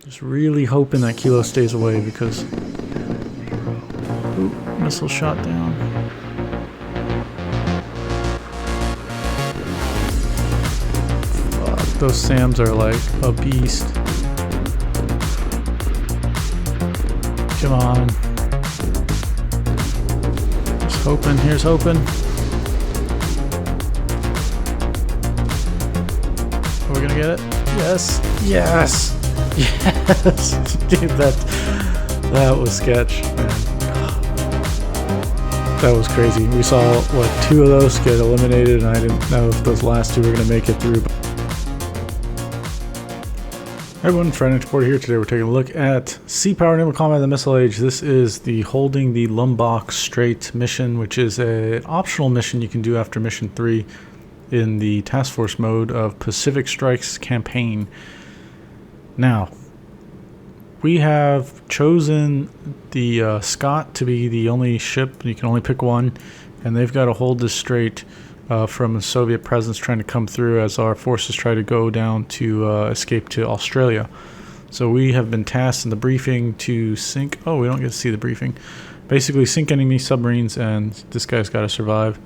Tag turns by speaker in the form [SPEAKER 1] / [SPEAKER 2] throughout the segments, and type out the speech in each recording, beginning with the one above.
[SPEAKER 1] Just really hoping that Kilo stays away because... Ooh, missile shot down. Fuck, those SAMs are like a beast. Come on. Just hoping, here's hoping. Are we gonna get it? Yes! Yes! Yes! Dude, that was sketch, man. That was crazy. We saw, what, 2 of those get eliminated, and I didn't know if those last 2 were gonna make it through. Hey everyone, Friday Report here. Today we're taking a look at Sea Power Naval Combat in the Missile Age. This is the Holding the Lombok Strait mission, which is an optional mission you can do after Mission 3 in the Task Force mode of Pacific Strikes campaign. Now, we have chosen the Scott to be the only ship. You can only pick one, and they've got to hold this strait from a Soviet presence trying to come through as our forces try to go down to escape to Australia. So we have been tasked in the briefing to sink... Oh, we don't get to see the briefing. Basically sink enemy submarines, and this guy's got to survive.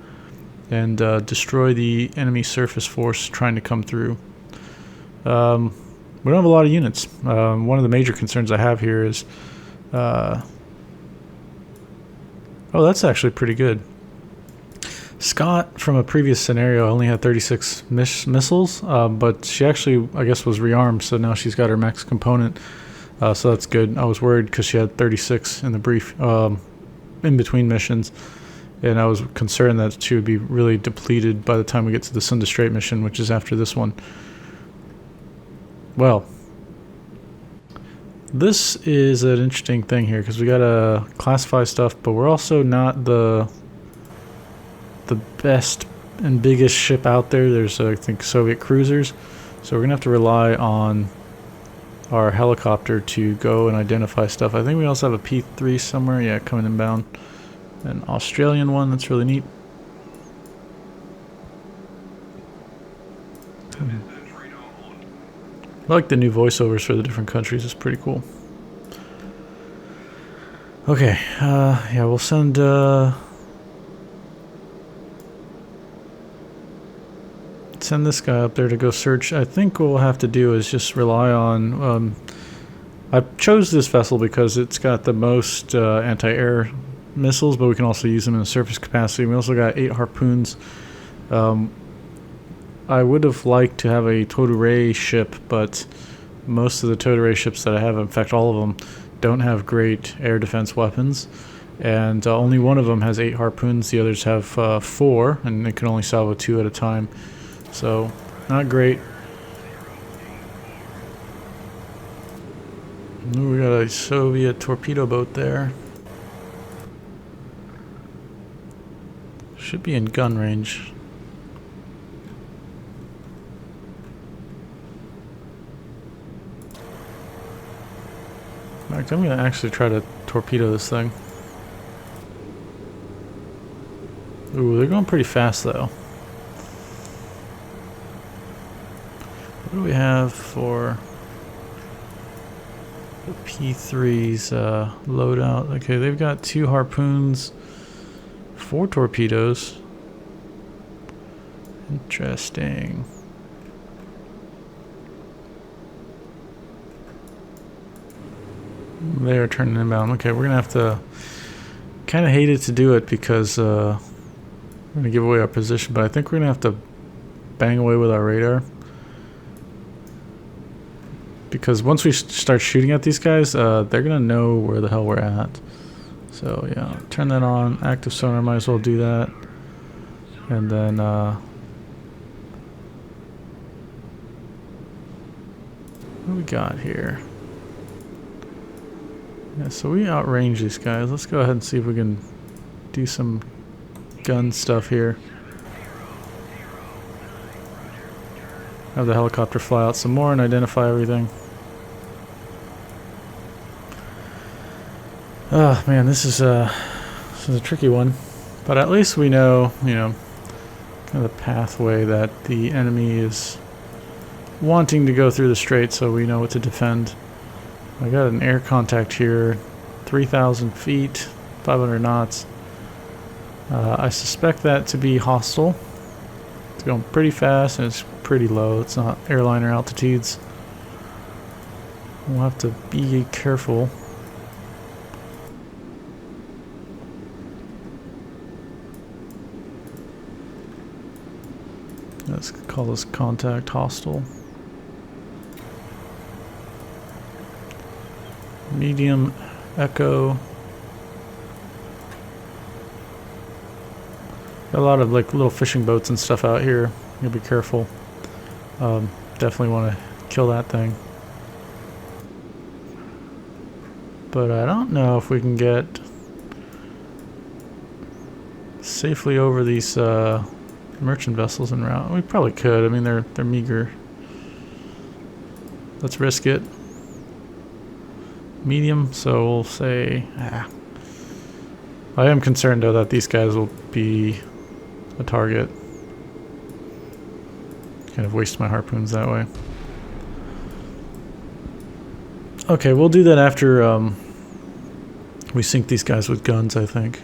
[SPEAKER 1] And destroy the enemy surface force trying to come through. We don't have a lot of units. One of the major concerns I have here is... oh, that's actually pretty good. Scott, from a previous scenario, only had 36 missiles, but she actually, I guess, was rearmed, so now she's got her max component, so that's good. I was worried because she had 36 in the brief, in between missions, and I was concerned that she would be really depleted by the time we get to the Sunda Strait mission, which is after this one. Well, this is an interesting thing here, because we gotta classify stuff, but we're also not the best and biggest ship out there. There's I think Soviet cruisers, so we're gonna have to rely on our helicopter to go and identify stuff. I think we also have a P3 somewhere, yeah, coming inbound, an Australian one. That's really neat. I like the new voiceovers for the different countries. It's pretty cool. Okay, yeah, we'll send this guy up there to go search. I think what we'll have to do is just rely on... I chose this vessel because it's got the most anti-air missiles, but we can also use them in a surface capacity. We also got 8 harpoons. I would have liked to have a Todoray ship, but most of the Todoray ships that I have, in fact all of them, don't have great air defense weapons. And only one of them has 8 harpoons. The others have 4, and they can only salvo 2 at a time. So, not great. Ooh, we got a Soviet torpedo boat there. Should be in gun range. In fact, I'm going to actually try to torpedo this thing. Ooh, they're going pretty fast though. What do we have for the P3's loadout? Okay, they've got 2 harpoons, 4 torpedoes. Interesting. They are turning inbound. Okay, we're gonna have to... Kind of hated to do it because we're gonna give away our position, but I think we're gonna have to bang away with our radar. Because once we start shooting at these guys, they're gonna know where the hell we're at. So yeah, turn that on. Active sonar, might as well do that. And then what do we got here? Yeah, so we outrange these guys. Let's go ahead and see if we can do some gun stuff here. Have the helicopter fly out some more and identify everything. Oh man, this is a tricky one, but at least we know, you know, kind of the pathway that the enemy is wanting to go through the strait, so we know what to defend. I got an air contact here, 3,000 feet, 500 knots. I suspect that to be hostile. It's going pretty fast and it's pretty low. It's not airliner altitudes. We'll have to be careful. Let's call this contact hostile. Medium echo. Got a lot of like little fishing boats and stuff out here. You'll be careful. Definitely want to kill that thing. But I don't know if we can get safely over these merchant vessels en route. We probably could. I mean, they're meager. Let's risk it. Medium, so we'll say. I am concerned though that these guys will be a target. Kind of waste my harpoons that way. Okay, we'll do that after we sink these guys with guns, I think.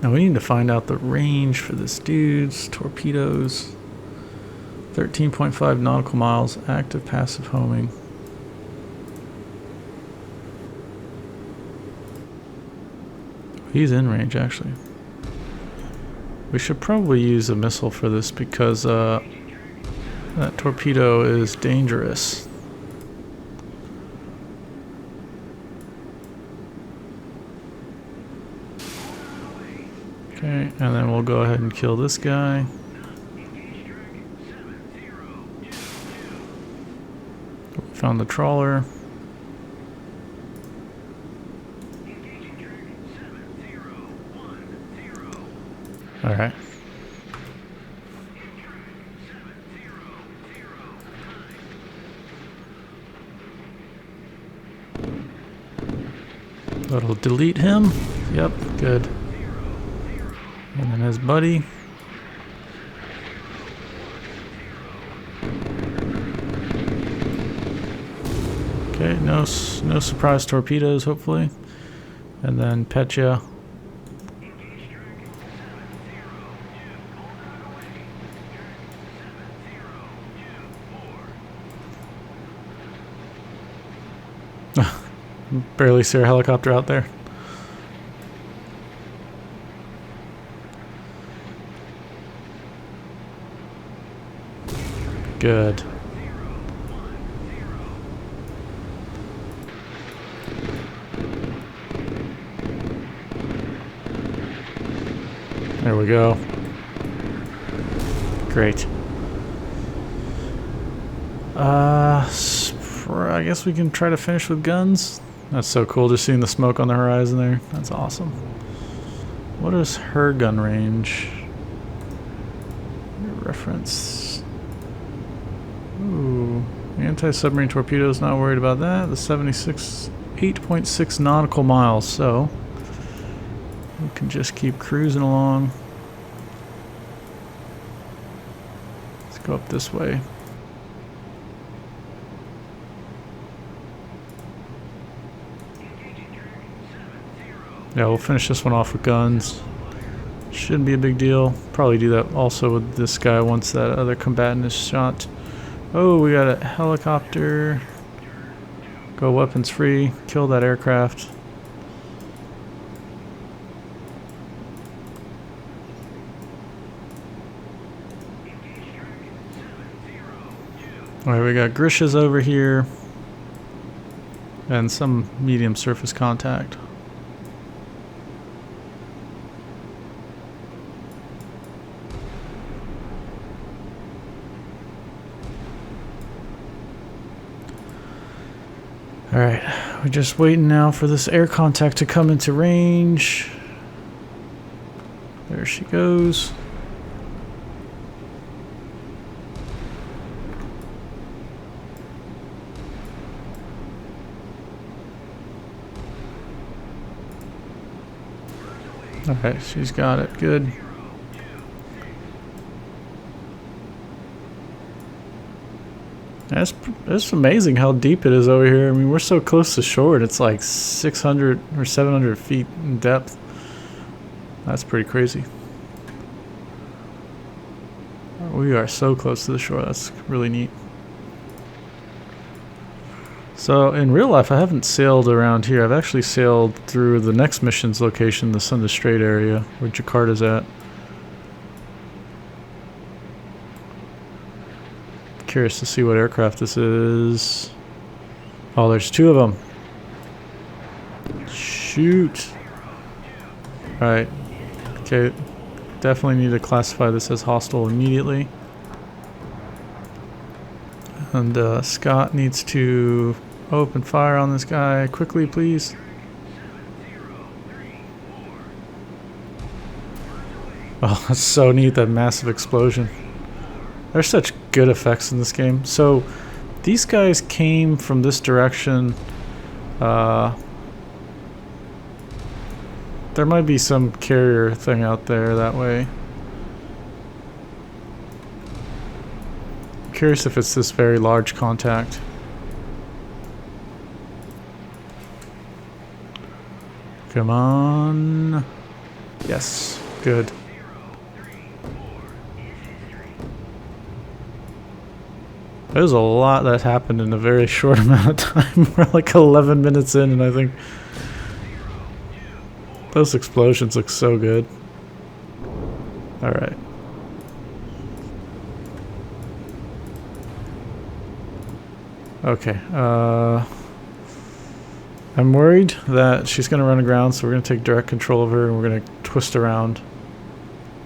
[SPEAKER 1] Now we need to find out the range for this dude's torpedoes. 13.5 nautical miles, active passive homing. He's in range, actually. We should probably use a missile for this because that torpedo is dangerous. Okay, and then we'll go ahead and kill this guy. Found the trawler. All right. That'll delete him. Yep, good. And then his buddy. Okay, no surprise torpedoes, hopefully. And then Petya. Barely see our helicopter out there. Good. There we go. Great. I guess we can try to finish with guns. That's so cool, just seeing the smoke on the horizon there. That's awesome. What is her gun range? Reference. Ooh, anti-submarine torpedoes, not worried about that. The 8.6 nautical miles, so we can just keep cruising along. Let's go up this way. Yeah, we'll finish this one off with guns. Shouldn't be a big deal. Probably do that also with this guy once that other combatant is shot. Oh, we got a helicopter. Go weapons free. Kill that aircraft. Alright, we got Grishas over here. And some medium surface contact. Alright, we're just waiting now for this air contact to come into range. There she goes. Alright, she's got it. Good. It's amazing how deep it is over here. I mean, we're so close to shore, and it's like 600 or 700 feet in depth. That's pretty crazy. We are so close to the shore. That's really neat. So in real life, I haven't sailed around here. I've actually sailed through the next mission's location, the Sunda Strait area, where Jakarta's at. Curious to see what aircraft this is. Oh, there's two of them. Shoot. Alright. Okay. Definitely need to classify this as hostile immediately. And Scott needs to open fire on this guy quickly, please. Oh, that's so neat, that massive explosion. There's such good effects in this game. So these guys came from this direction. There might be some carrier thing out there that way. I'm curious if it's this very large contact. Come on. Yes, good. There's a lot that happened in a very short amount of time. We're like 11 minutes in, and I think those explosions look so good. Alright. Okay, I'm worried that she's going to run aground, so we're going to take direct control of her and we're going to twist around.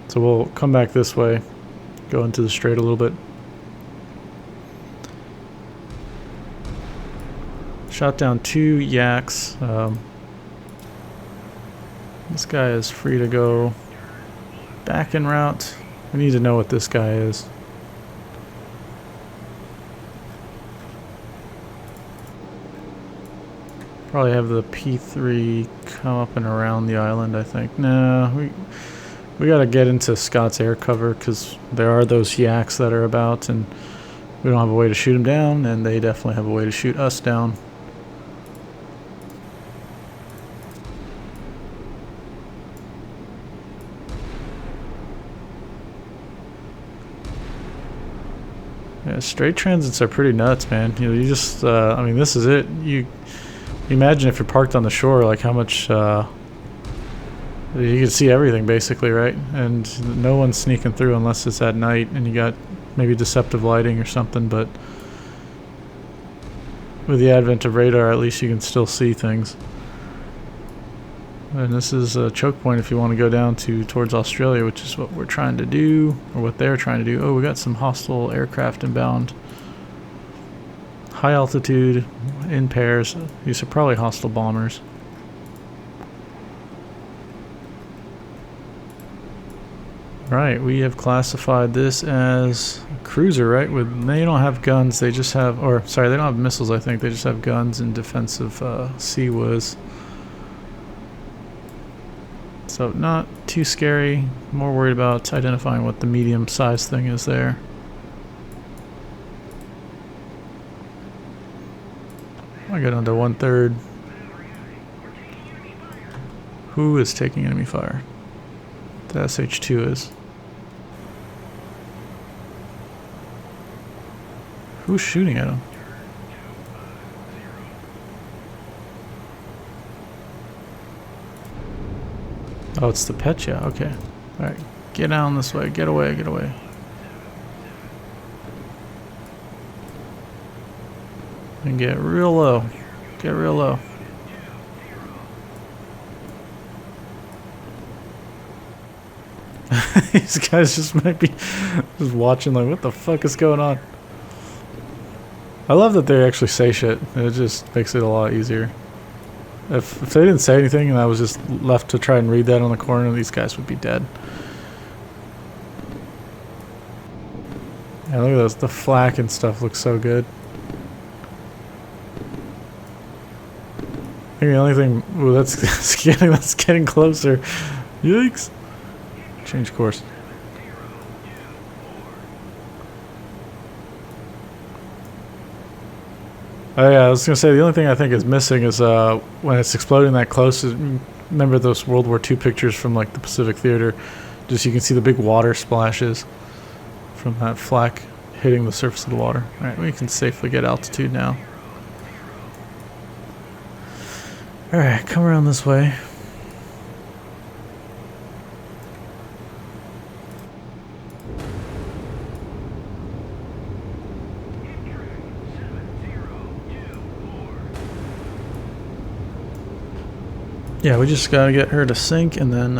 [SPEAKER 1] So we'll come back this way, go into the strait a little bit. Shot down 2 yaks. This guy is free to go back en route. We need to know what this guy is. Probably have the P3 come up and around the island, I think. No, we gotta get into Scott's air cover because there are those yaks that are about, and we don't have a way to shoot them down, and they definitely have a way to shoot us down. Yeah, straight transits are pretty nuts, man. You know, you just, I mean, this is it. You imagine if you're parked on the shore, like how much, you can see everything basically, right? And no one's sneaking through unless it's at night and you got maybe deceptive lighting or something, but with the advent of radar, at least you can still see things. And this is a choke point if you want to go down towards Australia, which is what we're trying to do, or what they're trying to do. Oh, we got some hostile aircraft inbound. High altitude, in pairs. These are probably hostile bombers. Right, we have classified this as a cruiser, right? They don't have guns, they just have, or sorry, they don't have missiles, I think. They just have guns and defensive CWAs. So not too scary. More worried about identifying what the medium-sized thing is there. I got under 1/3. Who is taking enemy fire? The SH-2 is. Who's shooting at him? Oh, it's the Petya. Okay. Alright. Get down this way. Get away. Get away. And get real low. Get real low. These guys just might be just watching like, what the fuck is going on? I love that they actually say shit. It just makes it a lot easier. If they didn't say anything and I was just left to try and read that on the corner, these guys would be dead. Yeah, look at those. The flak and stuff looks so good. I think the only thing... Ooh, that's getting closer. Yikes. Change course. Oh yeah, I was gonna say the only thing I think is missing is when it's exploding that close. Remember those World War II pictures from like the Pacific Theater? Just you can see the big water splashes from that flak hitting the surface of the water. All right, we can safely get altitude now. All right, come around this way. Yeah, we just gotta get her to sink and then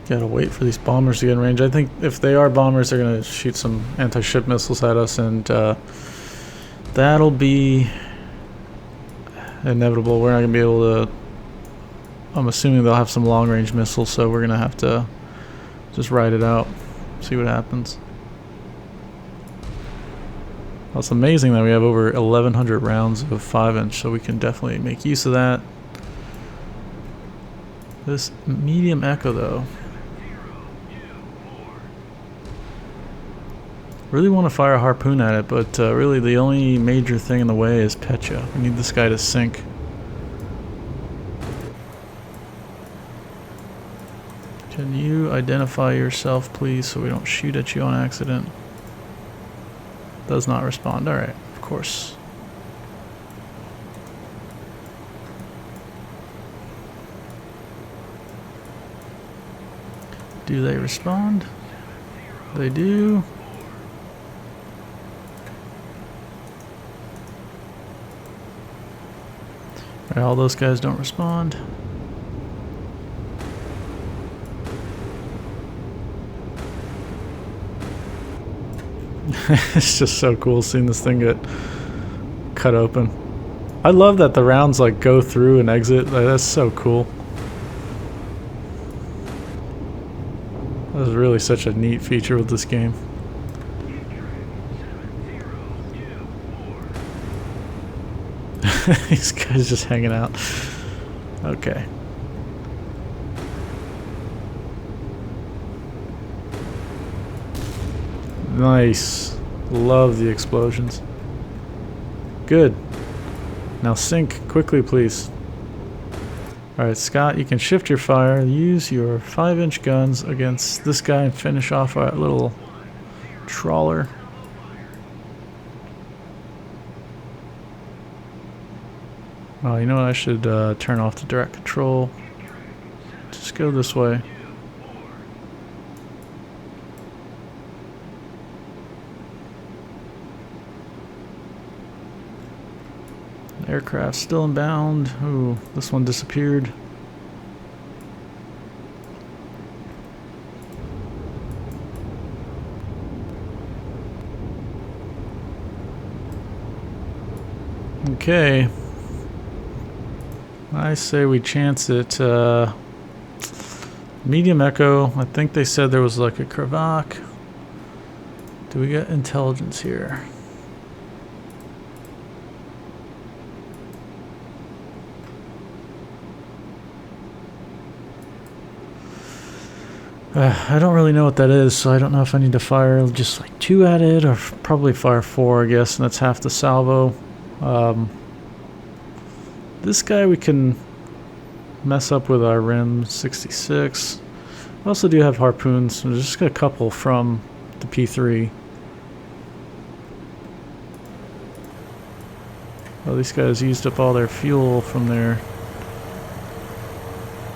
[SPEAKER 1] gotta wait for these bombers to get in range. I think if they are bombers, they're gonna shoot some anti-ship missiles at us, and that'll be inevitable. We're not gonna be able to. I'm assuming they'll have some long-range missiles, so we're gonna have to just ride it out, see what happens. Well, it's amazing that we have over 1,100 rounds of 5-inch, so we can definitely make use of that. This medium echo, though. Really want to fire a harpoon at it, but really the only major thing in the way is Petya. We need this guy to sink. Can you identify yourself, please, so we don't shoot at you on accident? Does not respond. Alright, of course. Do they respond? They do. Alright, all those guys don't respond. It's just so cool seeing this thing get cut open. I love that the rounds like go through and exit. Like, that's so cool. That is really such a neat feature with this game. These guys just hanging out. Okay. Nice. Love the explosions. Good. Now sink quickly, please. Alright, Scott, you can shift your fire. Use your 5-inch guns against this guy and finish off our little trawler. Oh, you know what? I should turn off the direct control. Just go this way. Aircraft still inbound. Ooh, this one disappeared. Okay. I say we chance it. Medium echo. I think they said there was like a Krivak. Do we get intelligence here? I don't really know what that is, so I don't know if I need to fire just like 2 at it or probably fire 4, I guess, and that's half the salvo. This guy we can mess up with our rim 66. We also do have harpoons, so just got a couple from the P3. Well, these guys used up all their fuel from there.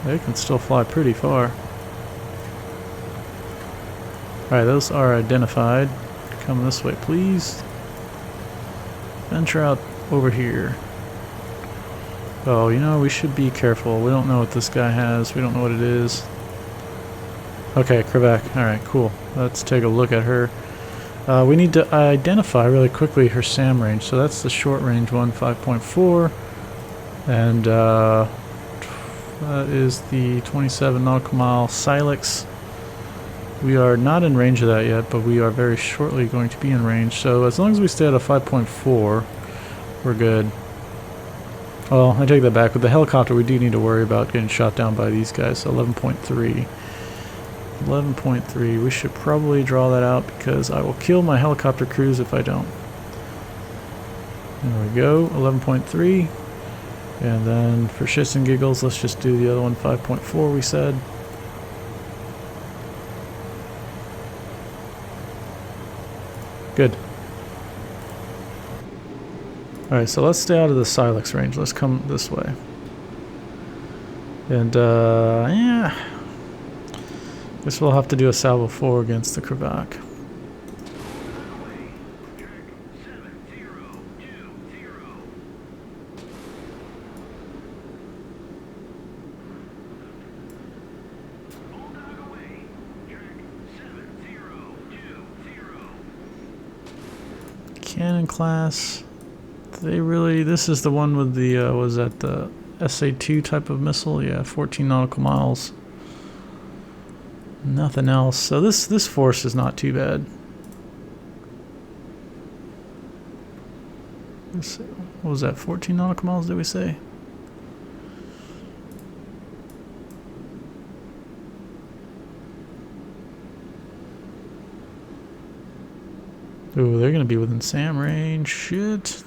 [SPEAKER 1] They can still fly pretty far. Alright, those are identified. Come this way, please. Venture out over here. Oh, you know, we should be careful. We don't know what this guy has. We don't know what it is. Okay, Krivak. Alright, cool. Let's take a look at her. We need to identify really quickly her SAM range. So that's the short range one, 5.4. And that is the 27 nautical mile Silex. We are not in range of that yet, but we are very shortly going to be in range. So as long as we stay at a 5.4, we're good. Well, I take that back. With the helicopter, we do need to worry about getting shot down by these guys. So 11.3. 11.3. We should probably draw that out because I will kill my helicopter crews if I don't. There we go, 11.3. And then for shits and giggles, let's just do the other one, 5.4 we said. Good. Alright, so let's stay out of the Silex range. Let's come this way. And, yeah. Guess we'll have to do a salvo 4 against the Krivak. Cannon class. They really, this is the one with the, was that the SA-2 type of missile? Yeah, 14 nautical miles. Nothing else. So this force is not too bad. Let's see. What was that? 14 nautical miles, did we say? Ooh, they're going to be within SAM range. Shit.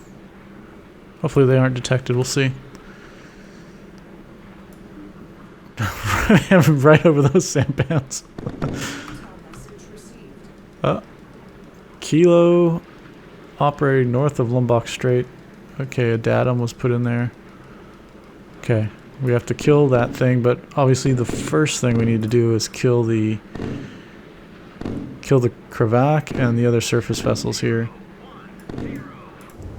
[SPEAKER 1] Hopefully they aren't detected. We'll see. Right over those sampans. Kilo operating north of Lombok Strait. Okay, a datum was put in there. Okay, we have to kill that thing, but obviously the first thing we need to do is kill the Krivak and the other surface vessels here.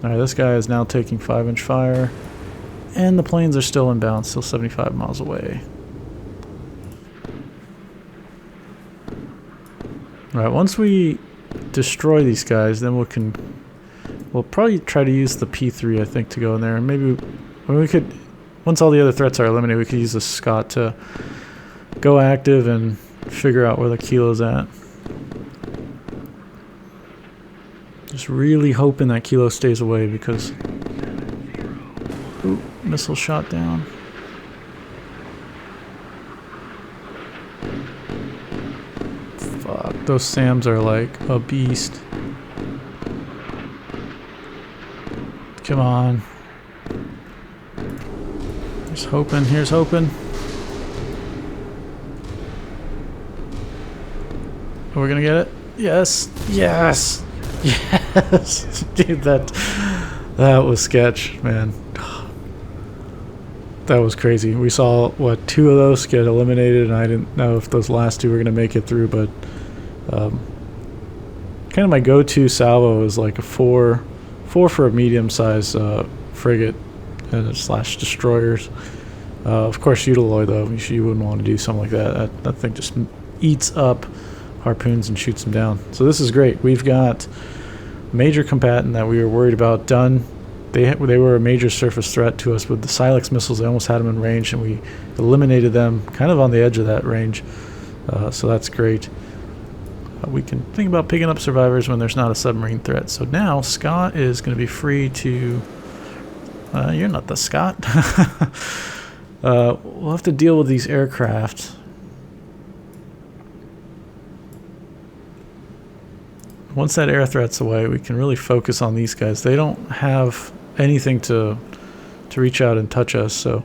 [SPEAKER 1] Alright, this guy is now taking 5-inch fire, and the planes are still inbound, still 75 miles away. Alright, once we destroy these guys, then we'll probably try to use the P3, I think, to go in there. And maybe we could, once all the other threats are eliminated, we could use the Scott to go active and figure out where the Kilo's at. Just really hoping that Kilo stays away because... Ooh, missile shot down. Fuck, those SAMs are like a beast. Come on. Here's hoping, here's hoping. Are we gonna get it? Yes, yes, yes! Dude, that was sketch, man. That was crazy. We saw, what, 2 of those get eliminated, and I didn't know if those last 2 were gonna make it through, but kind of my go-to salvo is like a 4 for a medium-sized frigate and slash destroyers. Of course, Utiloy though, you wouldn't want to do something like that. That thing just eats up harpoons and shoots them down. So this is great. We've got major combatant that we were worried about done. They were a major surface threat to us with the Silex missiles. They almost had them in range, and we eliminated them kind of on the edge of that range. So that's great. We can think about picking up survivors when there's not a submarine threat. So now Scott is going to be free to... you're not the Scott. We'll have to deal with these aircraft. Once that air threat's away, we can really focus on these guys. They don't have anything to reach out and touch us. So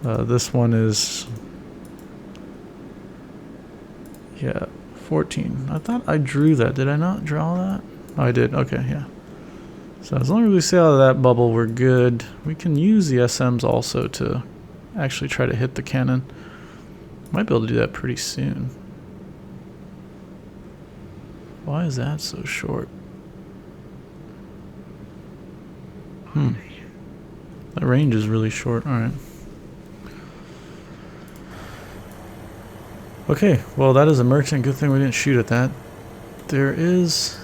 [SPEAKER 1] this one is... Yeah. 14. I thought I drew that. Did I not draw that? Oh, I did. Okay, yeah. So as long as we stay out of that bubble, we're good. We can use the SMs also to actually try to hit the cannon. Might be able to do that pretty soon. Why is that so short? That range is really short. Alright. Okay, well that is a merchant. Good thing we didn't shoot at that. There is...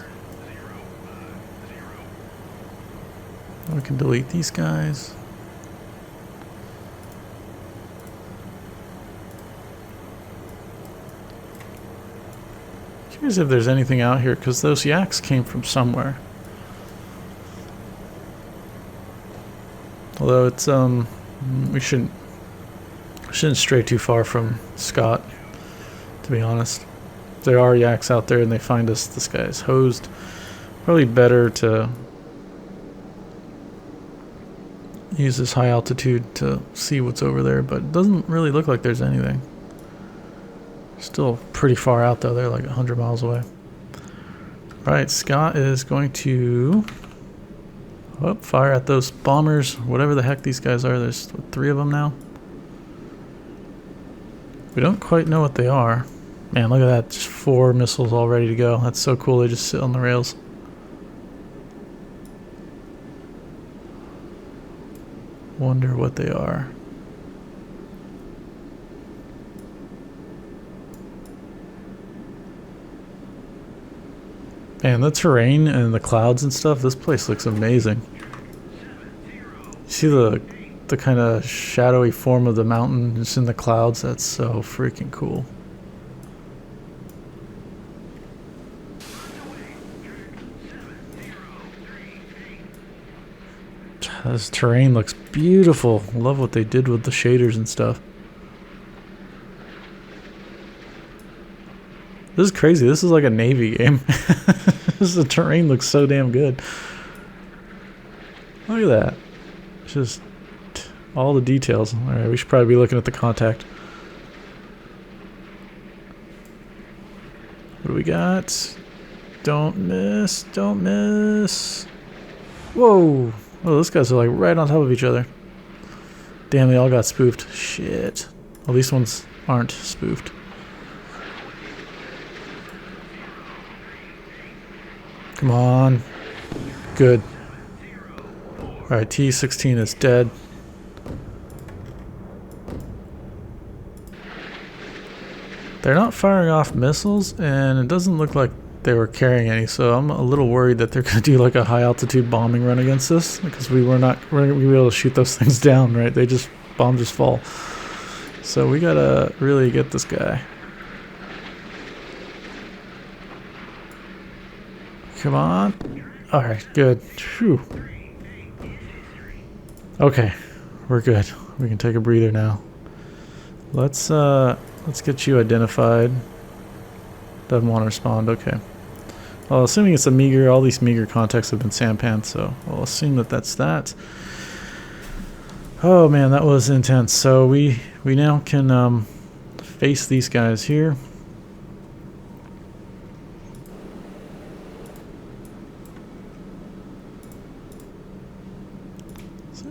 [SPEAKER 1] We can delete these guys. Curious if there's anything out here, because those yaks came from somewhere. Although it's we shouldn't stray too far from Scott. to be honest. If there are yaks out there and they find us, this guy is hosed. Probably better to use this high altitude to see what's over there, but it doesn't really look like there's anything. Still pretty far out though, they're like 100 miles away. Alright, Scott is going to fire at those bombers, whatever the heck these guys are. There's 3 of them now. We don't quite know what they are. Man, look at that, just 4 missiles all ready to go. That's so cool, they just sit on the rails. Wonder what they are. Man, the terrain and the clouds and stuff, this place looks amazing. You see the kind of shadowy form of the mountain just in the clouds? That's so freaking cool. This terrain looks beautiful. Love what they did with the shaders and stuff. This is crazy. This is like a Navy game. The terrain looks so damn good. Look at that. It's just all the details. Alright, we should probably be looking at the contact. What do we got? Don't miss. Don't miss. Whoa. Oh, those guys are like right on top of each other. Damn, they all got spoofed. Shit. Well, these ones aren't spoofed. Come on. Good. Alright, T-16 is dead. They're not firing off missiles, and it doesn't look like they were carrying any, so I'm a little worried that they're going to do like a high altitude bombing run against us, because we're not going to be able to shoot those things down, right? Bombs just fall. So we gotta really get this guy. Come on. Alright, good. Whew. Okay, we're good. We can take a breather now. Let's get you identified. Doesn't want to respond, okay. Well, assuming it's a meager, all these meager contacts have been sampanned, so we'll assume that that's that. Oh man, that was intense. So we now can face these guys here.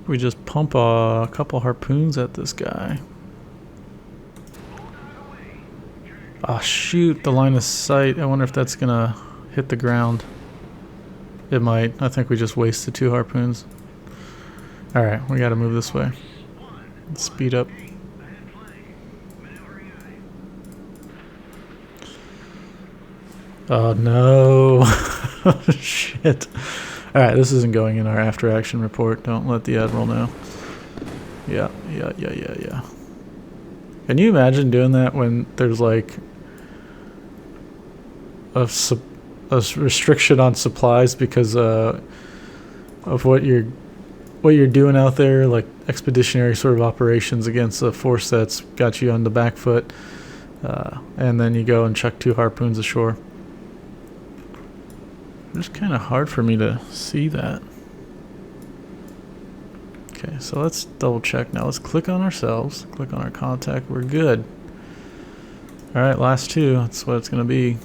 [SPEAKER 1] We just pump a couple harpoons at this guy. Ah, shoot, the line of sight. I wonder if that's gonna hit the ground. It might. I think we just wasted 2 harpoons. Alright, we gotta move this way. Let's speed up. Oh no. Shit. Alright, this isn't going in our after action report. Don't let the Admiral know. Yeah. Can you imagine doing that when there's like a restriction on supplies because of what you're doing out there, like expeditionary sort of operations against a force that's got you on the back foot, and then you go and chuck 2 harpoons ashore. It's kind of hard for me to see that. Okay, so let's double check now. Let's click on ourselves, click on our contact. We're good. Alright, last 2. That's what it's going to be.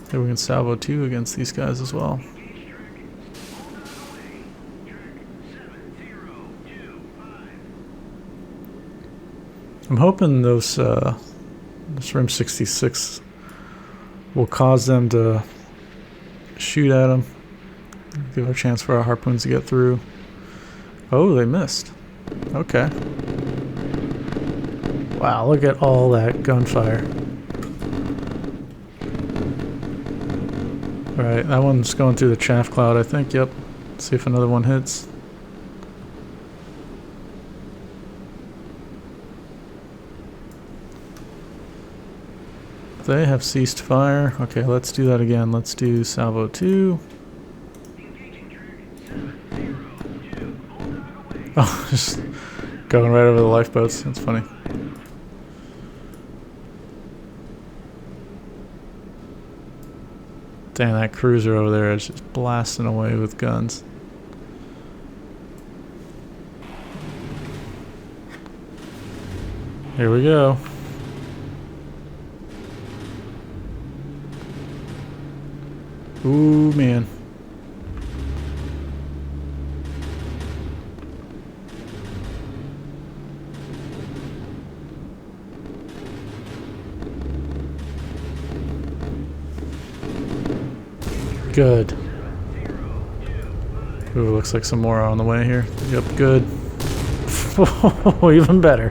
[SPEAKER 1] Maybe we can salvo 2 against these guys as well. I'm hoping this RIM 66 will cause them to shoot at them. Give a chance for our harpoons to get through. Oh, they missed. Okay. Wow, look at all that gunfire. Alright, that one's going through the chaff cloud, I think. Yep. Let's see if another one hits. They have ceased fire. Okay, let's do that again. Let's do salvo 2. Oh, just Going right over the lifeboats. That's funny. Damn, that cruiser over there is just blasting away with guns. Here we go. Ooh, man. Good. Ooh, looks like some more are on the way here. Yep, good. Even better.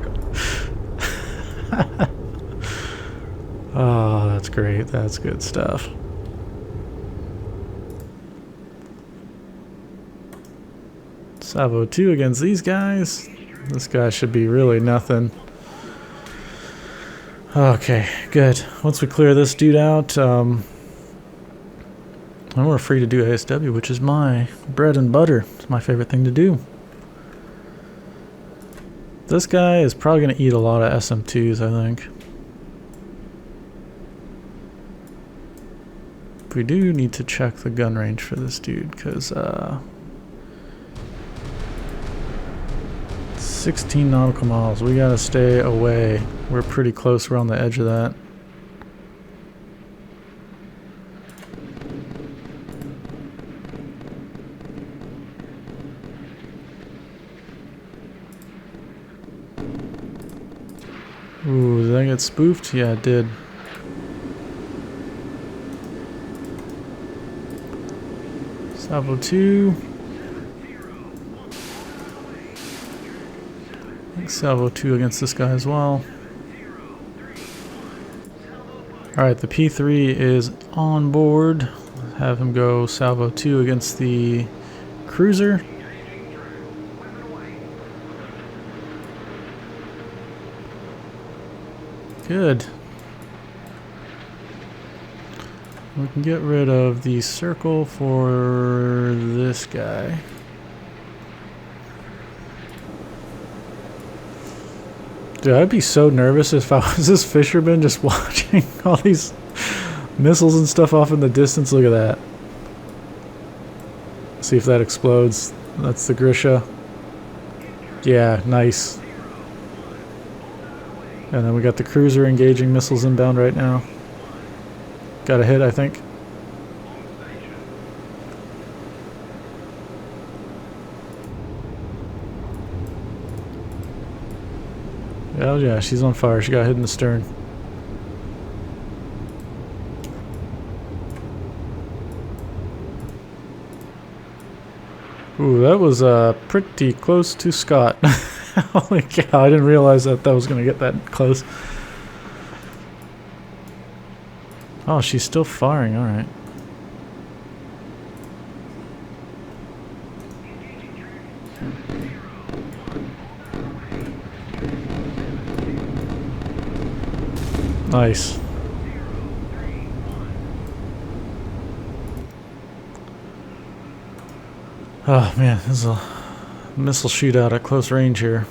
[SPEAKER 1] Oh, that's great. That's good stuff. Salvo 2 against these guys. This guy should be really nothing. Okay, good. Once we clear this dude out, then we're free to do ASW, which is my bread and butter. It's my favorite thing to do. This guy is probably going to eat a lot of SM2s, I think. We do need to check the gun range for this dude, because 16 nautical miles. We gotta stay away. We're pretty close. We're on the edge of that. Ooh, did I get spoofed? Yeah, it did. Salvo 2. Salvo 2 against this guy as well. Alright, the P3 is on board. Have him go Salvo 2 against the cruiser. Good. We can get rid of the circle for this guy. Dude, I'd be so nervous if I was this fisherman just watching all these missiles and stuff off in the distance. Look at that. See if that explodes. That's the Grisha. Yeah, nice. And then we got the cruiser engaging missiles inbound right now. Got a hit, I think. Oh yeah, she's on fire. She got hit in the stern. Ooh, that was pretty close to Scott. Holy cow, I didn't realize that was going to get that close. Oh, she's still firing, alright. Nice. Oh man, this is a missile shootout at close range here.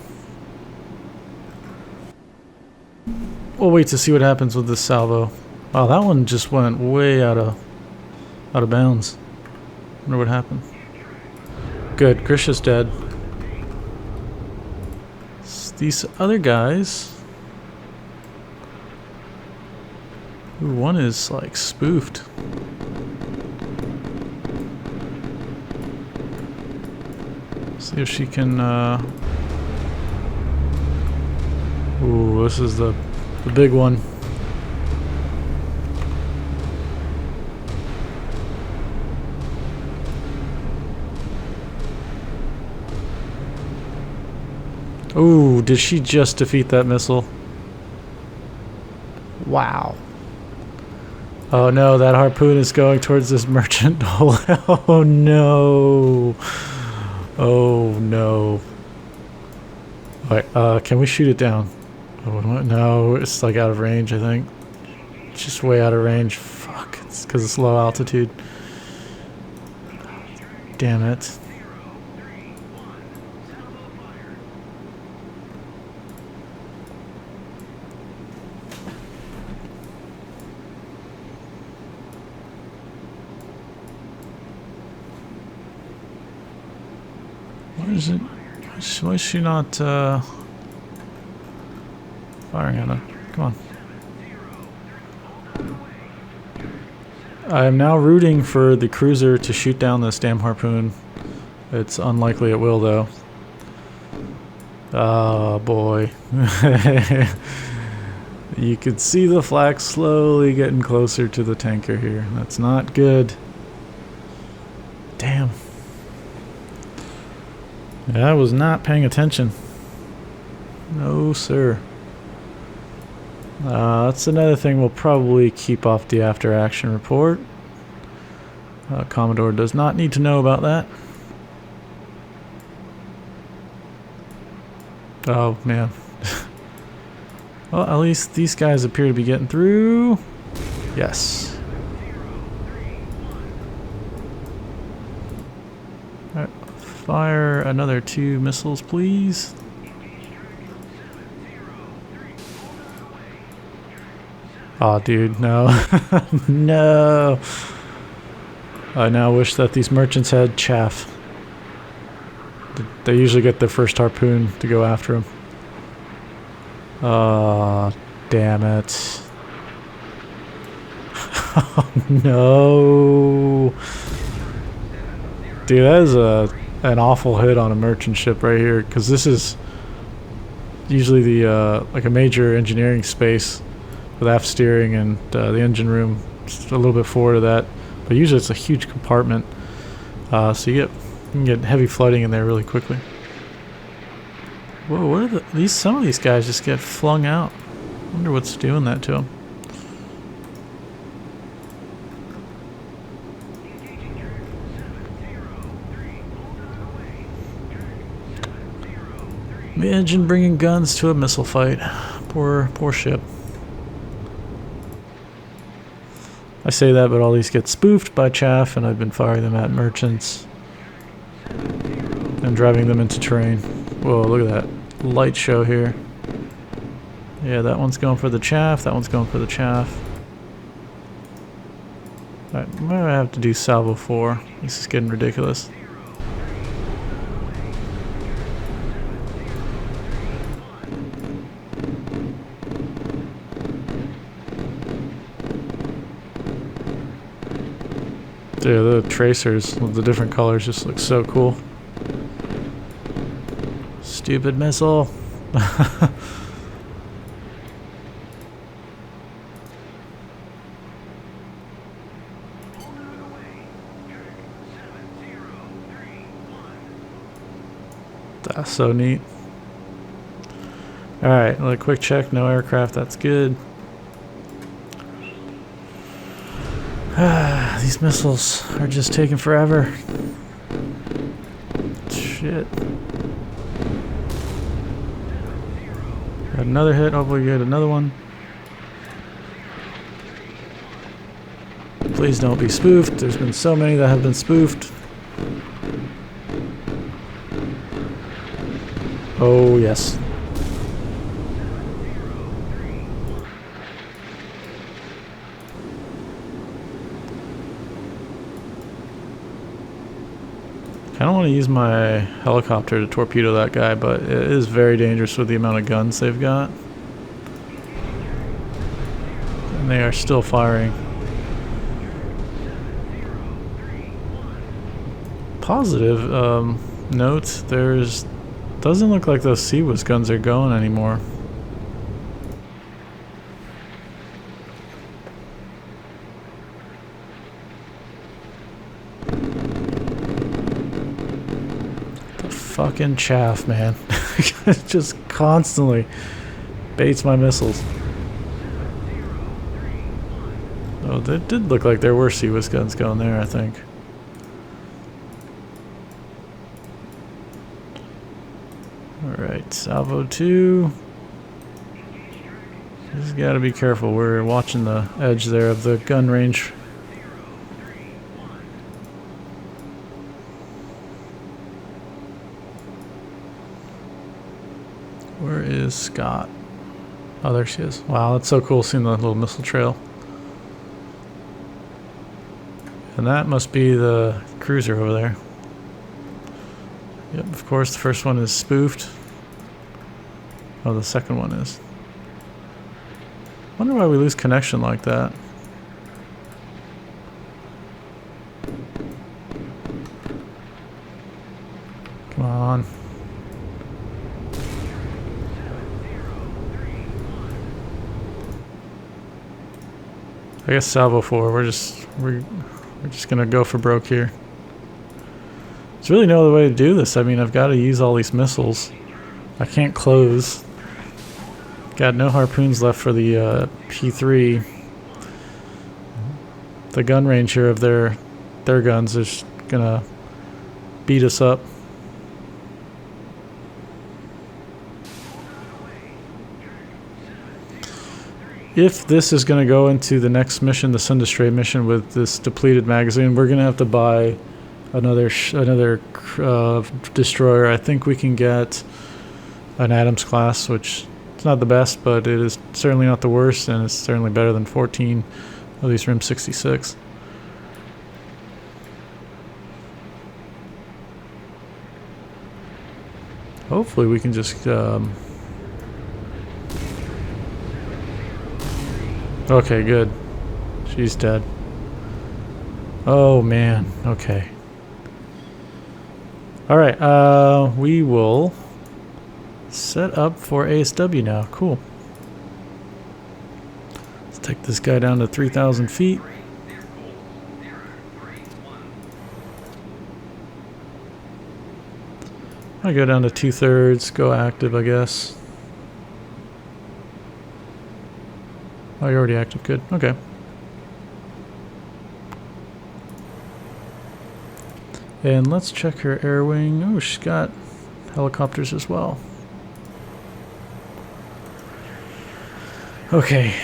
[SPEAKER 1] We'll wait to see what happens with this salvo. Wow, that one just went way out of bounds. Wonder what happened. Good, Grisha's dead. These other guys. Ooh, one is like spoofed. See if she can. Ooh, this is the big one. Ooh, did she just defeat that missile? Wow. Oh no, that harpoon is going towards this merchant hull. Oh no. Oh no. Alright, can we shoot it down? Oh, no, it's like out of range, I think. It's just way out of range. Fuck, it's because it's low altitude. Damn it. is it? Why is she not firing at her? Come on. I am now rooting for the cruiser to shoot down this damn harpoon. It's unlikely it will, though. Oh boy. You could see the flak slowly getting closer to the tanker here. That's not good. Damn. Yeah, I was not paying attention. No, sir. That's another thing we'll probably keep off the after action report. Commodore does not need to know about that. Oh, man. Well, at least these guys appear to be getting through. Yes. Alright, fire another 2 missiles, please. Aw, dude, no. No. I now wish that these merchants had chaff. They usually get their first harpoon to go after them. Oh, damn it. Oh, no. Dude, that is an awful hit on a merchant ship right here, because this is usually the like a major engineering space with aft steering and the engine room just a little bit forward of that, but usually it's a huge compartment, so you can get heavy flooding in there really quickly. Whoa, what are these? Some of these guys just get flung out. I wonder what's doing that to them. Imagine bringing guns to a missile fight. Poor ship. I say that, but all these get spoofed by chaff, and I've been firing them at merchants and driving them into terrain. Whoa, look at that light show here. Yeah, that one's going for the chaff, that one's going for the chaff. Alright, I'm gonna have to do salvo 4. This is getting ridiculous. Dude, the tracers with the different colors just look so cool. Stupid missile. That's so neat. Alright, a quick check, no aircraft, that's good. These missiles are just taking forever. Shit. Got another hit, hopefully we get another one. Please don't be spoofed. There's been so many that have been spoofed. Oh, yes. I don't want to use my helicopter to torpedo that guy, but it is very dangerous with the amount of guns they've got. And they are still firing. Positive note, doesn't look like those Seawis guns are going anymore. Fucking chaff, man. It just constantly baits my missiles. Oh, that did look like there were Seawis guns going there, I think. Alright, salvo 2. Just gotta be careful. We're watching the edge there of the gun range. Where is Scott? Oh, there she is. Wow, that's so cool seeing the little missile trail. And that must be the cruiser over there. Yep, of course, the first one is spoofed. Oh, the second one is. Wonder why we lose connection like that. Come on. I guess salvo 4. We're just gonna go for broke here. There's really no other way to do this. I mean, I've got to use all these missiles. I can't close. Got no harpoons left for the P3. The gun range here of their guns is gonna beat us up. If this is going to go into the next mission, the Send a Stray mission with this depleted magazine, we're going to have to buy another destroyer. I think we can get an Adams-class, which is not the best, but it is certainly not the worst, and it's certainly better than 14 of these RIM 66. Hopefully we can just... Okay, good. She's dead. Oh man, okay. Alright, we will set up for ASW now. Cool. Let's take this guy down to 3,000 feet. I go down to 2/3, go active, I guess. Oh, you're already active. Good. Okay. And let's check her air wing. Oh, she's got helicopters as well. Okay.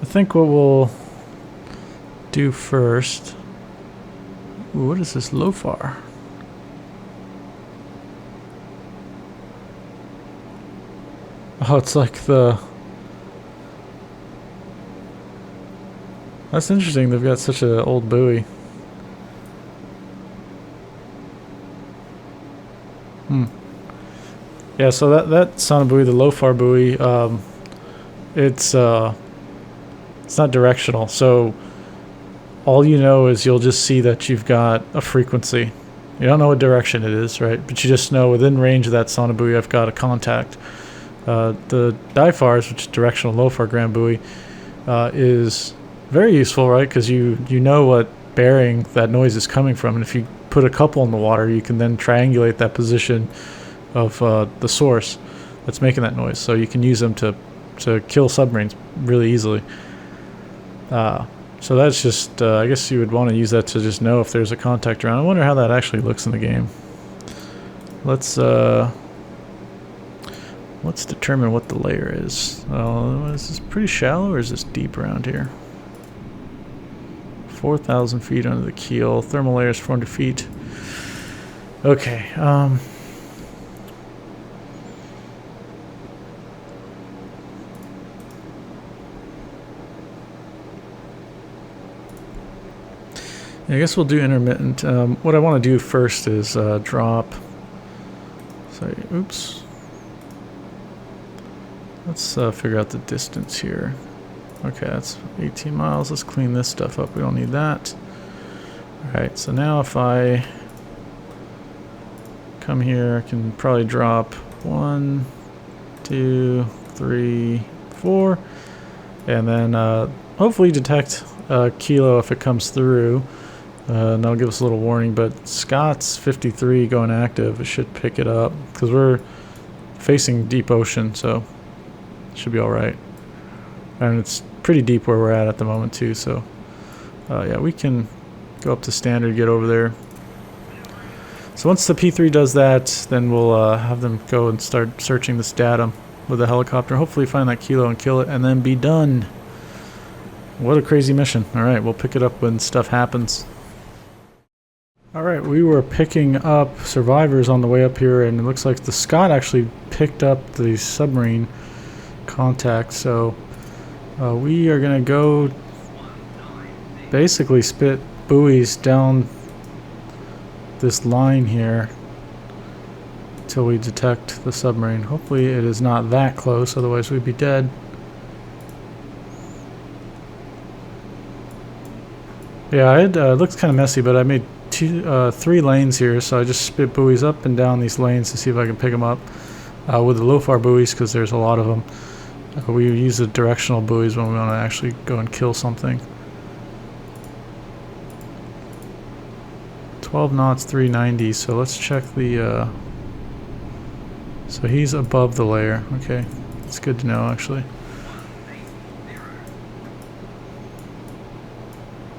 [SPEAKER 1] I think what we'll do first... Ooh, what is this LOFAR? Oh, it's like the... That's interesting, they've got such an old buoy. Yeah, so that sonobuoy, the LOFAR buoy, it's not directional, so all you know is you'll just see that you've got a frequency. You don't know what direction it is, right? But you just know within range of that sonobuoy I've got a contact. The DIFARs, which is directional LOFAR ground buoy, is very useful, right? Because you know what bearing that noise is coming from, and if you put a couple in the water, you can then triangulate that position of the source that's making that noise. So you can use them to kill submarines really easily. So that's just, I guess you would want to use that to just know if there's a contact around. I wonder how that actually looks in the game. Let's determine what the layer is. Is this pretty shallow or is this deep around here? 4,000 feet under the keel. Thermal layer is 400 feet. Okay. I guess we'll do intermittent. What I want to do first is drop. Sorry, oops. Let's figure out the distance here. Okay, that's 18 miles. Let's clean this stuff up. We don't need that. Alright, so now if I come here, I can probably drop 1, 2, 3, 4. And then hopefully detect a kilo if it comes through. And that'll give us a little warning, but Scott's 53 going active. It should pick it up because we're facing deep ocean, so it should be all right. And it's pretty deep where we're at the moment too, so yeah, we can go up to standard, get over there. So once the P3 does that, then we'll have them go and start searching this datum with a helicopter. Hopefully find that kilo and kill it, and then be done. What a crazy mission. All right, we'll pick it up when stuff happens. Alright, we were picking up survivors on the way up here, and it looks like the Scott actually picked up the submarine contact, so we are going to go basically spit buoys down this line here until we detect the submarine. Hopefully it is not that close, otherwise we'd be dead. Yeah, it looks kind of messy, but I made 3 lanes here, so I just spit buoys up and down these lanes to see if I can pick them up with the low-far buoys, because there's a lot of them. We use the directional buoys when we want to actually go and kill something. 12 knots, 390, so let's check the... so he's above the layer. Okay, it's good to know, actually.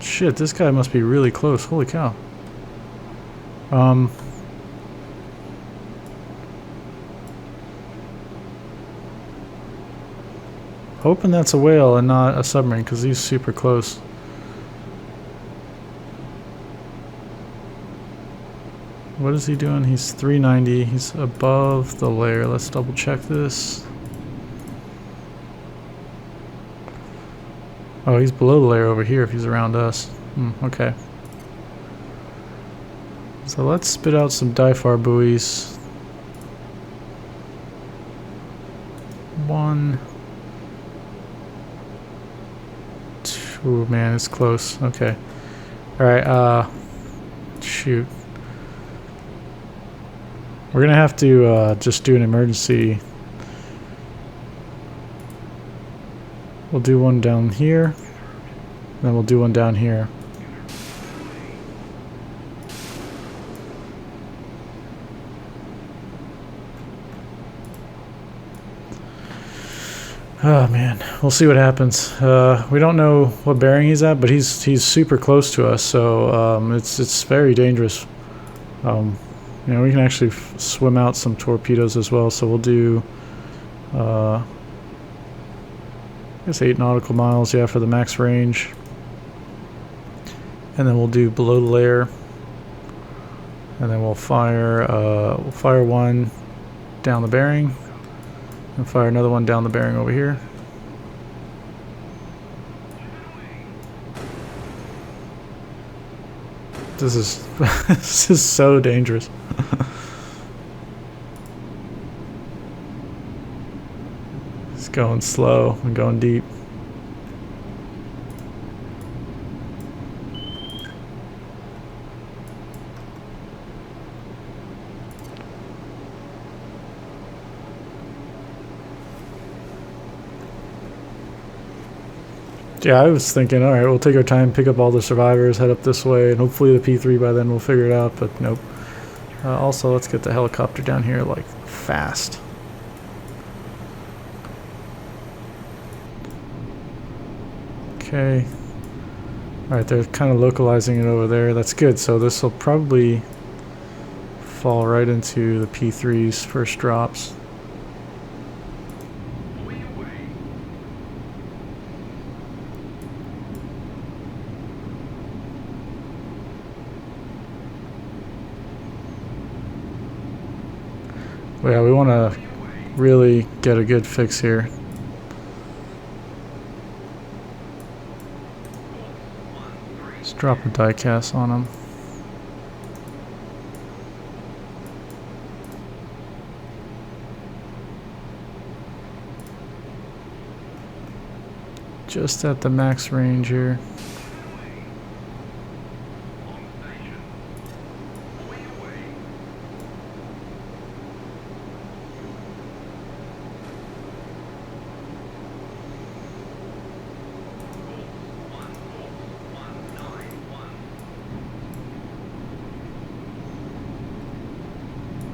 [SPEAKER 1] Shit, this guy must be really close. Holy cow. Hoping that's a whale and not a submarine, because he's super close. What is he doing? He's 390. He's above the layer. Let's double check this. Oh, he's below the layer over here if he's around us. Okay. So let's spit out some DIFAR buoys. 1, 2, man, it's close. Okay. Alright, shoot. We're gonna have to just do an emergency. We'll do one down here, then we'll do one down here. Oh man, we'll see what happens. We don't know what bearing he's at, but he's super close to us, so it's very dangerous. You know, we can actually swim out some torpedoes as well, so we'll do I guess 8 nautical miles, yeah, for the max range. And then we'll do below the layer. And then we'll fire one down the bearing. And fire another one down the bearing over here. This is this is so dangerous. It's going slow and going deep. Yeah, I was thinking, alright, we'll take our time, pick up all the survivors, head up this way, and hopefully the P3 by then we'll figure it out, but nope. Also, let's get the helicopter down here, like, fast. Okay. Alright, they're kind of localizing it over there. That's good, so this will probably fall right into the P3's first drops. Yeah, we want to really get a good fix here. Let's drop a die-cast on them. Just at the max range here.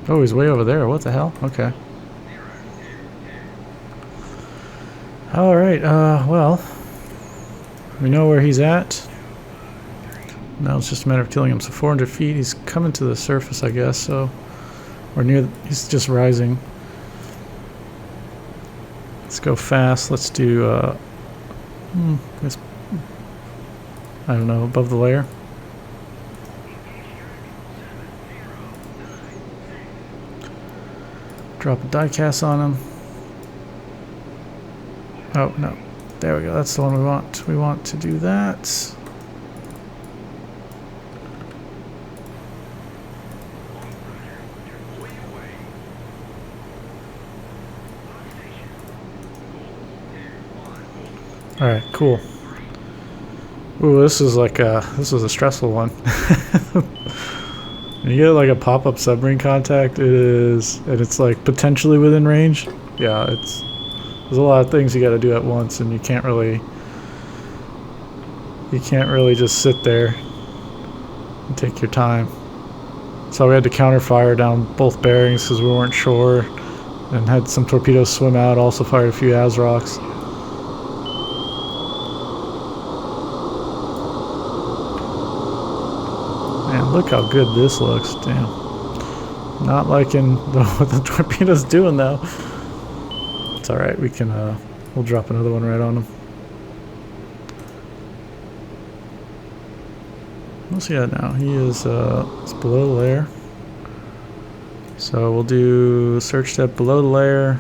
[SPEAKER 1] Oh, he's way over there. What the hell? Okay. Alright, well, we know where he's at. Now it's just a matter of killing him. So 400 feet, he's coming to the surface, I guess, so we're near, he's just rising. Let's go fast. Let's do, I don't know, above the layer. Drop a die cast on him. Oh, no. There we go. That's the one we want. We want to do that. Alright, cool. Ooh, this is a stressful one. When you get like a pop-up submarine contact, and it's like potentially within range. Yeah, there's a lot of things you got to do at once, and you can't really just sit there and take your time. So we had to counter-fire down both bearings because we weren't sure, and had some torpedoes swim out. Also fired a few ASROCs. Man, look how good this looks. Damn. Not liking what the torpedo's doing though. It's alright, we can we'll drop another one right on him. What's he at now? He is it's below the layer. So we'll do search depth below the layer,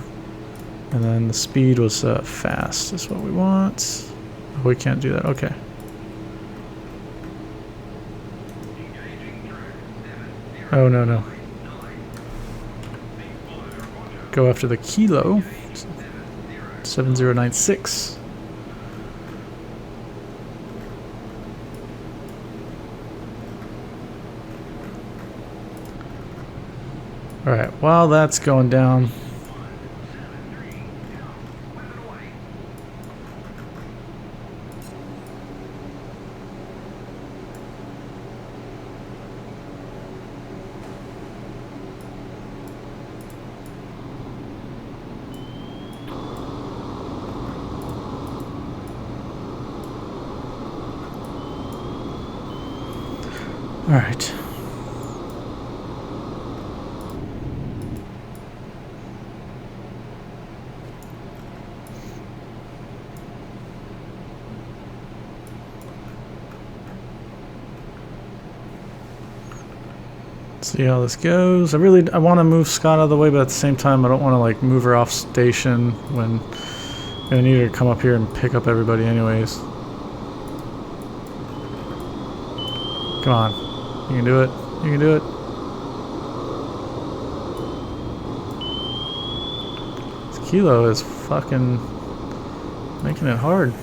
[SPEAKER 1] and then the speed was fast is what we want. Oh, we can't do that. Okay. Oh, no. Go after the kilo. 7096. Alright, while that's going down, alright. See how this goes. I want to move Scott out of the way, but at the same time I don't want to like move her off station when I need her to come up here and pick up everybody anyways. Come on. You can do it. You can do it. This kilo is fucking making it hard.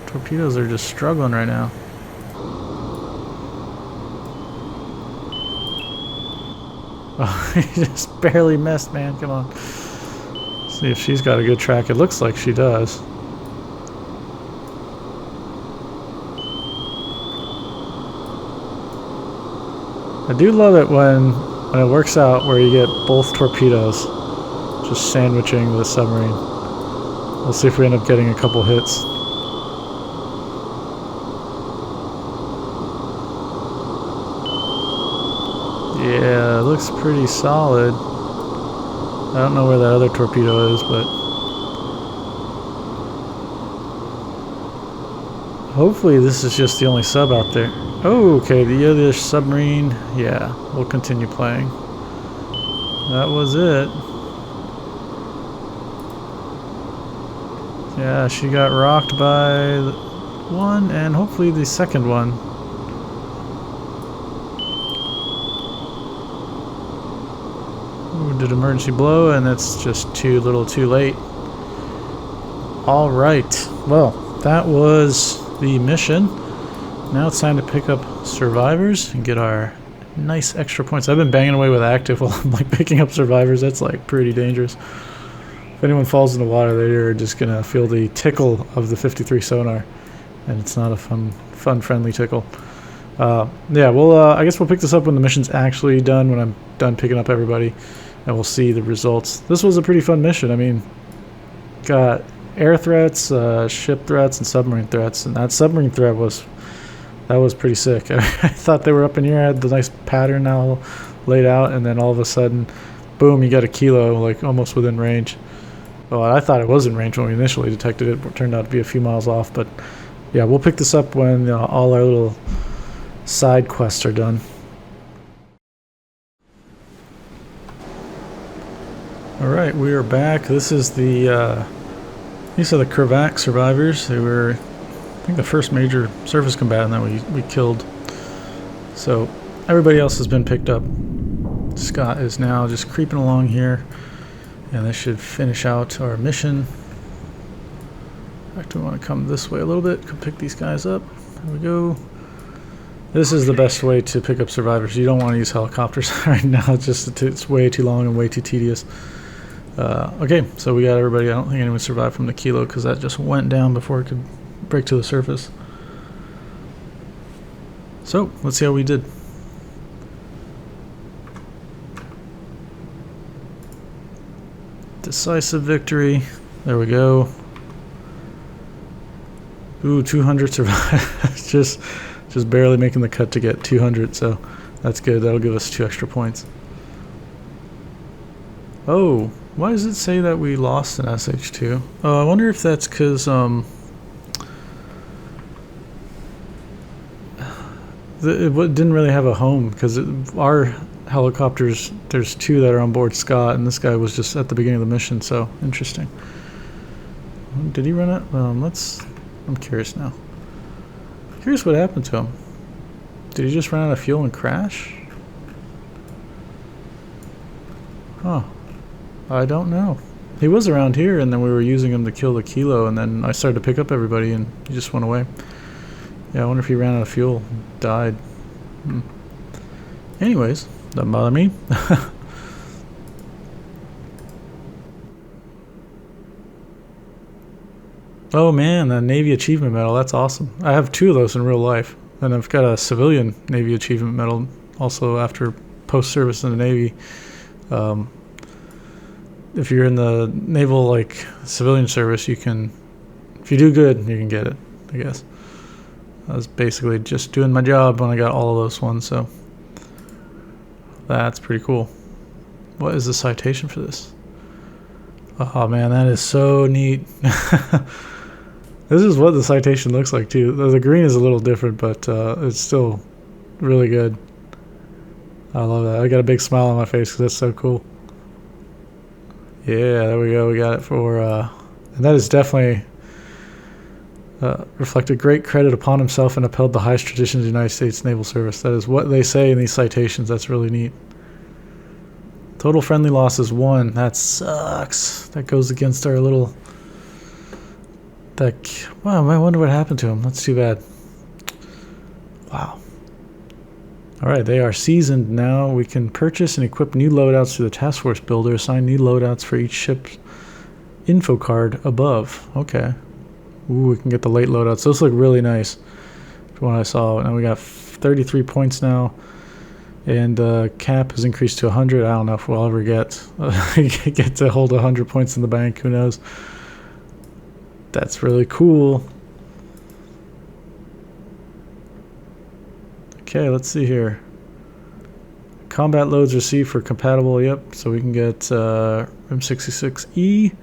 [SPEAKER 1] Torpedoes are just struggling right now. Oh, he just barely missed, man. Come on. See if she's got a good track. It looks like she does. I do love it when it works out where you get both torpedoes just sandwiching the submarine. We'll see if we end up getting a couple hits. Yeah, it looks pretty solid. I don't know where that other torpedo is, but hopefully this is just the only sub out there. Oh, okay, the other submarine. Yeah, we'll continue playing. That was it. Yeah, she got rocked by one, and hopefully the second one. Ooh, did emergency blow, and it's just too little too late. Alright, well, that was the mission. Now it's time to pick up survivors and get our nice extra points. I've been banging away with active while I'm like picking up survivors. That's like pretty dangerous. If anyone falls in the water, they're just gonna feel the tickle of the 53 sonar, and it's not a fun friendly tickle. Yeah, I guess we'll pick this up when the mission's actually done, when I'm done picking up everybody, and we'll see the results. This was a pretty fun mission. I mean, got air threats, ship threats, and submarine threats, and that submarine threat was pretty sick. I thought they were up in here. I had the nice pattern now laid out, and then all of a sudden, boom, you got a kilo, like almost within range. Well, I thought it was in range when we initially detected it, but it turned out to be a few miles off. But yeah, we'll pick this up when all our little side quests are done. Alright, we are back. This is the, these are the Krivak survivors. They were, I think, the first major surface combatant that we killed. So, everybody else has been picked up. Scott is now just creeping along here, and this should finish out our mission. In fact, we want to come this way a little bit, come pick these guys up. There we go. This is the best way to pick up survivors. You don't want to use helicopters right now. It's way too long and way too tedious. Okay, so we got everybody. I don't think anyone survived from the Kilo because that just went down before it could break to the surface. So, let's see how we did. Decisive victory. There we go. Ooh, 200 survived. just barely making the cut to get 200, so that's good. That'll give us 2 extra points. Oh, why does it say that we lost an SH2? Oh, I wonder if that's because it didn't really have a home, because our helicopters, there's 2 that are on board Scott, and this guy was just at the beginning of the mission, so interesting. Did he run it? I'm curious now. Curious what happened to him. Did he just run out of fuel and crash? Huh. I don't know. He was around here, and then we were using him to kill the Kilo, and then I started to pick up everybody, and he just went away. Yeah, I wonder if he ran out of fuel, died. Anyways, doesn't bother me. Oh man, a Navy Achievement Medal, that's awesome. I have 2 of those in real life, and I've got a civilian Navy Achievement Medal also after post-service in the Navy. If you're in the naval, civilian service, you can, if you do good, you can get it, I guess. I was basically just doing my job when I got all of those ones, so that's pretty cool. What is the citation for this? Oh man, that is so neat. This is what the citation looks like too. The green is a little different, but it's still really good. I love that. I got a big smile on my face because that's so cool. Yeah, there we go. We got it for, and that is definitely reflected great credit upon himself and upheld the highest traditions of the United States Naval Service. That is what they say in these citations. That's really neat. Total friendly loss is 1. That sucks. That goes against our little... Wow, I wonder what happened to him. That's too bad. Wow. Alright, they are seasoned now. We can purchase and equip new loadouts through the task force builder. Assign new loadouts for each ship's info card above. Okay. Ooh, we can get the late loadouts. Those look really nice from what I saw. Now we got 33 points now. And cap has increased to 100. I don't know if we'll ever get to hold 100 points in the bank. Who knows? That's really cool. Okay, let's see here. Combat loads received for compatible. Yep, so we can get M66E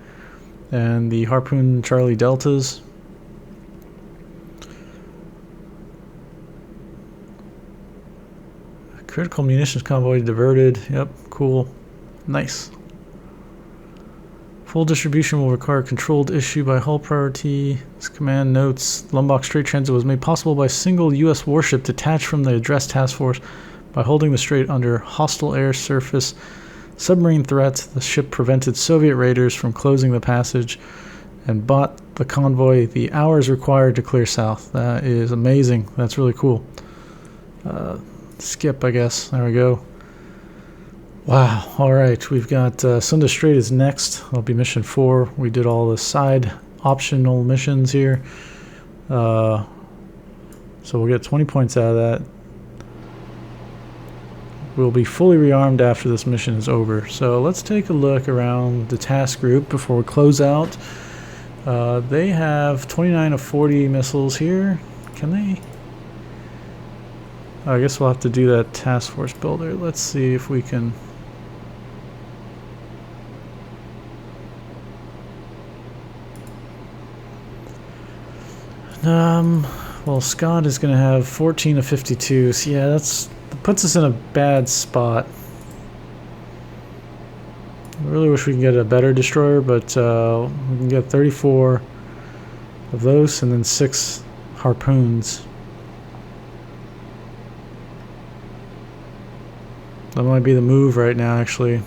[SPEAKER 1] and the Harpoon Charlie Deltas. Critical munitions convoy diverted. Yep, cool. Nice. Full distribution will require controlled issue by hull priority. This command notes Lombok Strait transit was made possible by a single U.S. warship detached from the addressed task force. By holding the strait under hostile air, surface, submarine threats, the ship prevented Soviet raiders from closing the passage and bought the convoy the hours required to clear south. That is amazing. That's really cool. Skip, I guess. There we go. Wow. All right. We've got Sunda Strait is next. That'll be mission 4. We did all the side optional missions here. So we'll get 20 points out of that. We'll be fully rearmed after this mission is over. So let's take a look around the task group before we close out. They have 29 of 40 missiles here. Can they? I guess we'll have to do that task force builder. Let's see if we can... Well, Scott is going to have 14 of 52. So yeah, that puts us in a bad spot. I really wish we could get a better destroyer, but we can get 34 of those and then 6 harpoons. That might be the move right now, actually.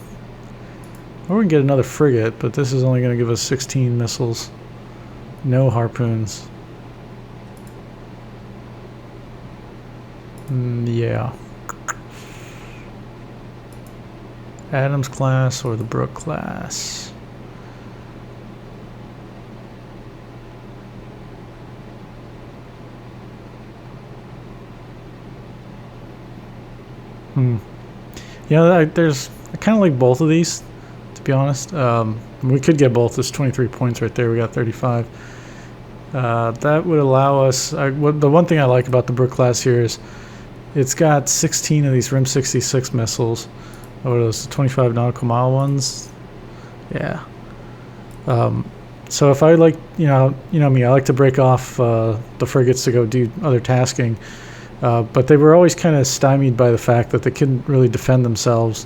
[SPEAKER 1] Or we can get another frigate, but this is only going to give us 16 missiles. No harpoons. Yeah. Adams-class or the Brooke-class. Yeah, I kind of like both of these, to be honest. We could get both. There's 23 points right there. We got 35. That would allow us... the one thing I like about the Brooke-class here is it's got 16 of these RIM 66 missiles. What are those, 25 nautical mile ones? Yeah. So if I like, you know me, I like to break off the frigates to go do other tasking. But they were always kind of stymied by the fact that they couldn't really defend themselves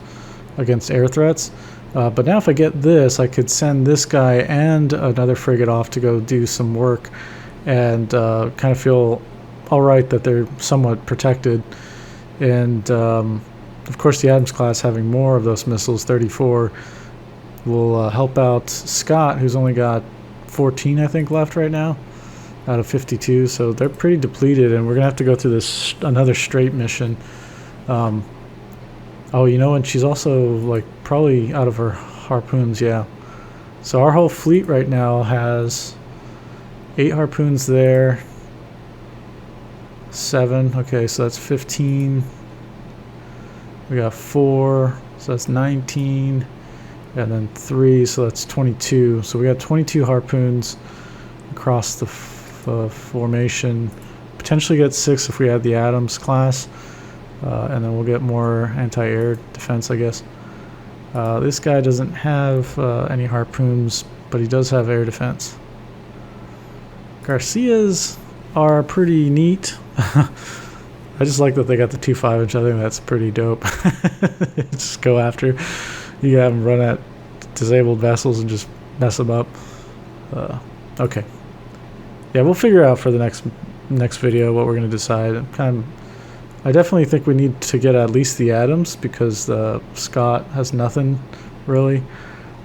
[SPEAKER 1] against air threats. But now if I get this, I could send this guy and another frigate off to go do some work and kind of feel all right that they're somewhat protected. And of course the Adams class having more of those missiles, 34, will help out Scott, who's only got 14 I think left right now out of 52, so they're pretty depleted, and we're gonna have to go through this another straight mission. Oh, you know, and she's also like probably out of her harpoons. Yeah, so our whole fleet right now has 8 harpoons there, 7. Okay, so that's 15. We got 4, so that's 19, and then 3, so that's 22. So we got 22 harpoons across the formation. Potentially get 6 if we add the Adams class, and then we'll get more anti-air defense, I guess. This guy doesn't have any harpoons, but he does have air defense. Garcias are pretty neat. I just like that they got the 2.5 inch. I think that's pretty dope. Just go after. You have them run at disabled vessels and just mess them up. Okay. Yeah, we'll figure out for the next video what we're going to decide. I definitely think we need to get at least the Adams because the Scott has nothing really.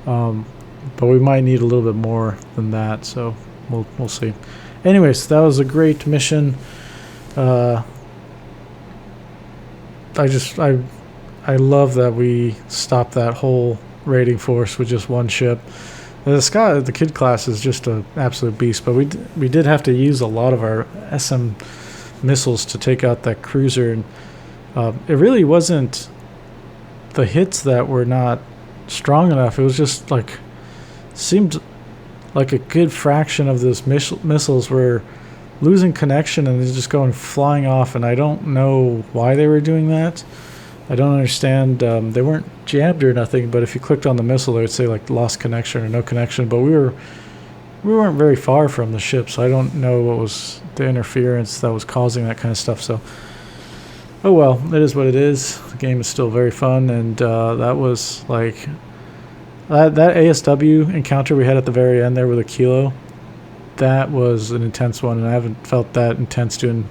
[SPEAKER 1] But we might need a little bit more than that, so we'll see. Anyways, that was a great mission. I love that we stopped that whole raiding force with just one ship. The Scott, the Kid class, is just an absolute beast, but we did have to use a lot of our SM missiles to take out that cruiser, and it really wasn't the hits that were not strong enough. It was just like seemed like a good fraction of those missiles were losing connection and they're just going flying off, and I don't know why they were doing that. I don't understand. They weren't jammed or nothing, but if you clicked on the missile, it would say like lost connection or no connection. But we weren't very far from the ship, so I don't know what was the interference that was causing that kind of stuff. So, oh well, it is what it is. The game is still very fun, and that was like that ASW encounter we had at the very end there with a kilo. That was an intense one, and I haven't felt that intense doing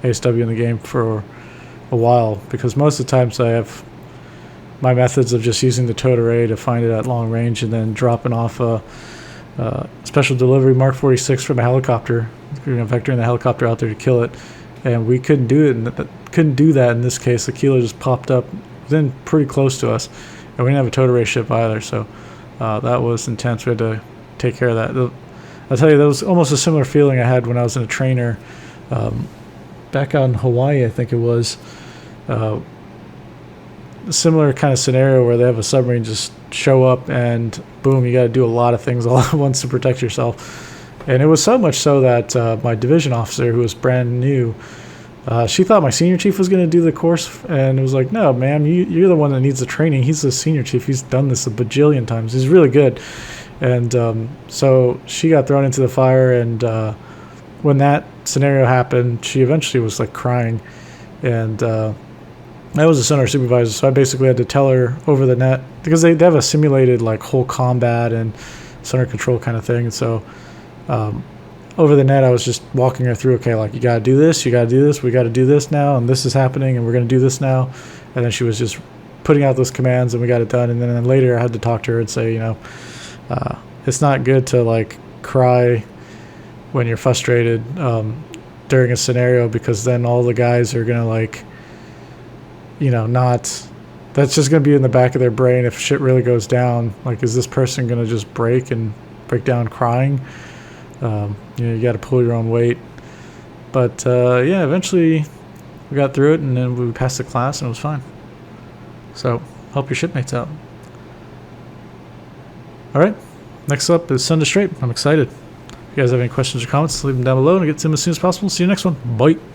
[SPEAKER 1] ASW in the game for a while, because most of the times I have my methods of just using the towed array to find it at long range and then dropping off a special delivery Mark 46 from a helicopter, vectoring the helicopter out there to kill it, and we couldn't do it. Couldn't do that in this case. The kilo just popped up then pretty close to us, and we didn't have a towed array ship either, so that was intense. We had to take care of that. I'll tell you, that was almost a similar feeling I had when I was in a trainer back out in Hawaii, I think it was. A similar kind of scenario where they have a submarine just show up and boom, you got to do a lot of things all at once to protect yourself. And it was so much so that my division officer, who was brand new, she thought my senior chief was going to do the course, and it was like, no, ma'am, you're the one that needs the training. He's the senior chief. He's done this a bajillion times. He's really good. And so she got thrown into the fire, and when that scenario happened, she eventually was like crying, and I was a center supervisor, so I basically had to tell her over the net, because they have a simulated like whole combat and center control kind of thing. And so over the net, I was just walking her through, okay, like you got to do this, you got to do this, we got to do this now, and this is happening, and we're going to do this now. And then she was just putting out those commands, and we got it done. And then later I had to talk to her and say, you know, it's not good to like cry when you're frustrated during a scenario, because then all the guys are going to like, you know, that's just going to be in the back of their brain if shit really goes down. Like, is this person going to just break down crying? You know, you got to pull your own weight. But yeah, eventually we got through it, and then we passed the class, and it was fine. So help your shipmates out. All right, next up is Sunday Strait. I'm excited. If you guys have any questions or comments, leave them down below, and I'll get to them as soon as possible. See you next one. Bye.